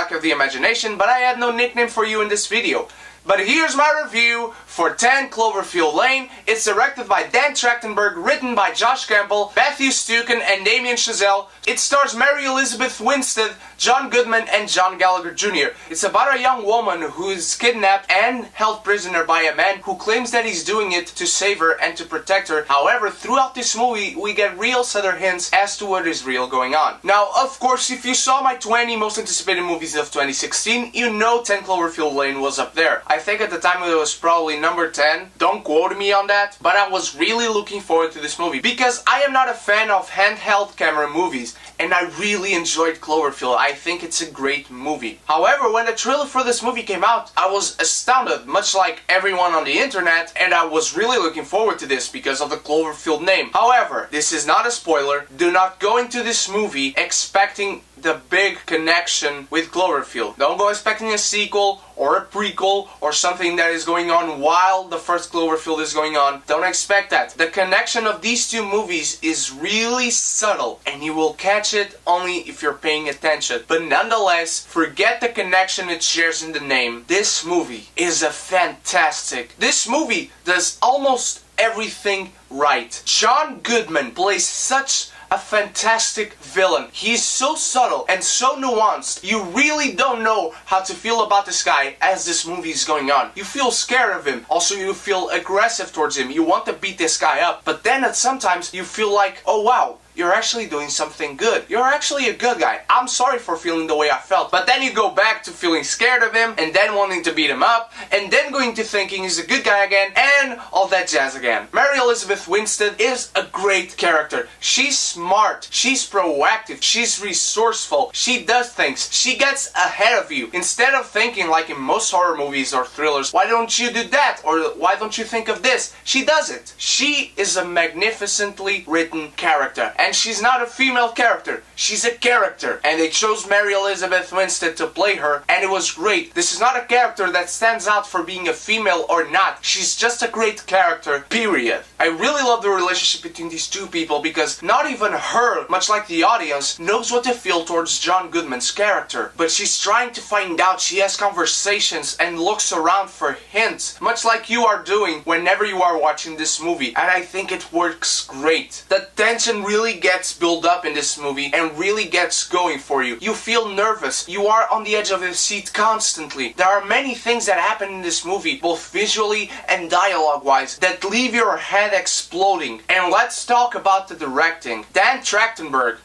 lack of the imagination, but I had no nickname for you in this video. But here's my review for 10 Cloverfield Lane. It's directed by Dan Trachtenberg, written by Josh Campbell, Matthew Stuken, and Damien Chazelle. It stars Mary Elizabeth Winstead, John Goodman, and John Gallagher Jr. It's about a young woman who is kidnapped and held prisoner by a man who claims that he's doing it to save her and to protect her. However, throughout this movie, we get real subtle hints as to what is real going on. Now, of course, if you saw my 20 most anticipated movies of 2016, you know 10 Cloverfield Lane was up there. I think at the time it was probably number 10. Don't quote me on that, but I was really looking forward to this movie because I am not a fan of handheld camera movies, and I really enjoyed Cloverfield. I think it's a great movie. However, when the trailer for this movie came out, I was astounded, much like everyone on the internet, and I was really looking forward to this because of the Cloverfield name. However, this is not a spoiler. Do not go into this movie expecting the big connection with Cloverfield. Don't go expecting a sequel or a prequel or something that is going on while the first Cloverfield is going on. Don't expect that. The connection of these two movies is really subtle, and you will catch it only if you're paying attention. But nonetheless, forget the connection it shares in the name. This movie is a fantastic. This movie does almost everything right. John Goodman plays such a fantastic villain. He's so subtle and so nuanced. You really don't know how to feel about this guy as this movie is going on. You feel scared of him. Also, you feel aggressive towards him. You want to beat this guy up. But then at sometimes you feel like, oh wow, you're actually doing something good. You're actually a good guy. I'm sorry for feeling the way I felt. But then you go back to feeling scared of him, and then wanting to beat him up, and then going to thinking he's a good guy again, and all that jazz again. Mary Elizabeth Winstead is a great character. She's smart. She's proactive. She's resourceful. She does things. She gets ahead of you. Instead of thinking like in most horror movies or thrillers, why don't you do that? Or why don't you think of this? She does it. She is a magnificently written character. And she's not a female character. She's a character. And they chose Mary Elizabeth Winstead to play her, and it was great. This is not a character that stands out for being a female or not. She's just a great character, period. I really love the relationship between these two people because not even her, much like the audience, knows what to feel towards John Goodman's character. But she's trying to find out. She has conversations and looks around for hints, much like you are doing whenever you are watching this movie. And I think it works great. The tension really gets built up in this movie and really gets going for you. You feel nervous. You are on the edge of your seat constantly. There are many things that happen in this movie, both visually and dialogue-wise, that leave your head exploding. And let's talk about the directing. Dan Trachtenberg.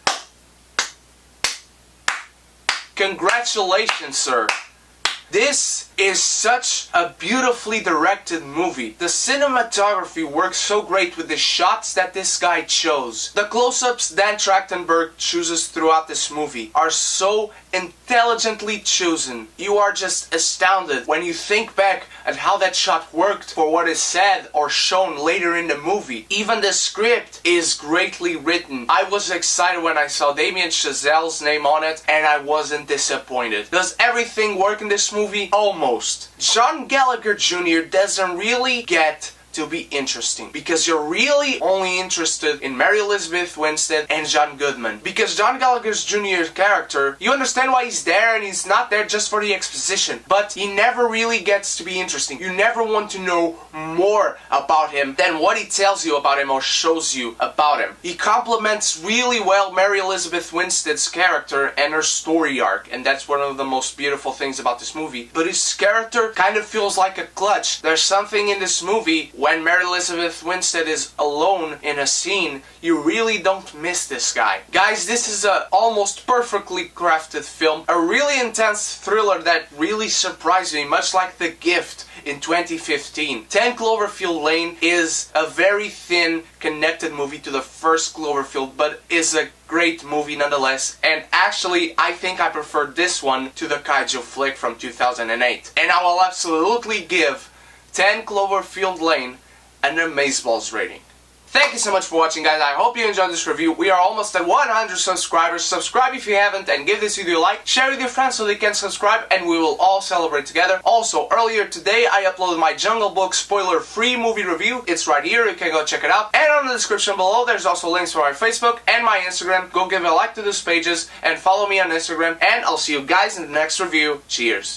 Congratulations, sir. This is such a beautifully directed movie. The cinematography works so great with the shots that this guy chose. The close-ups Dan Trachtenberg chooses throughout this movie are so intelligently chosen. You are just astounded when you think back at how that shot worked for what is said or shown later in the movie. Even the script is greatly written. I was excited when I saw Damien Chazelle's name on it, and I wasn't disappointed. Does everything work in this movie? Almost. John Gallagher Jr. doesn't really get to be interesting because you're really only interested in Mary Elizabeth Winstead and John Goodman. Because John Gallagher Jr.'s character, you understand why he's there, and he's not there just for the exposition, but he never really gets to be interesting. You never want to know more about him than what he tells you about him or shows you about him. He complements really well Mary Elizabeth Winstead's character and her story arc, and that's one of the most beautiful things about this movie. But his character kind of feels like a clutch. There's something in this movie when Mary Elizabeth Winstead is alone in a scene, you really don't miss this guy. Guys, this is a almost perfectly crafted film, a really intense thriller that really surprised me, much like The Gift in 2015. 10 Cloverfield Lane is a very thin, connected movie to the first Cloverfield, but is a great movie nonetheless. And actually, I think I prefer this one to the kaiju flick from 2008. And I will absolutely give 10 Cloverfield Lane an amazeballs rating. Thank you so much for watching, guys. I hope you enjoyed this review. We are almost at 100 subscribers. Subscribe if you haven't and give this video a like. Share with your friends so they can subscribe and we will all celebrate together. Also, earlier today I uploaded my Jungle Book spoiler-free movie review. It's right here. You can go check it out. And on the description below there's also links for my Facebook and my Instagram. Go give a like to those pages and follow me on Instagram. And I'll see you guys in the next review. Cheers.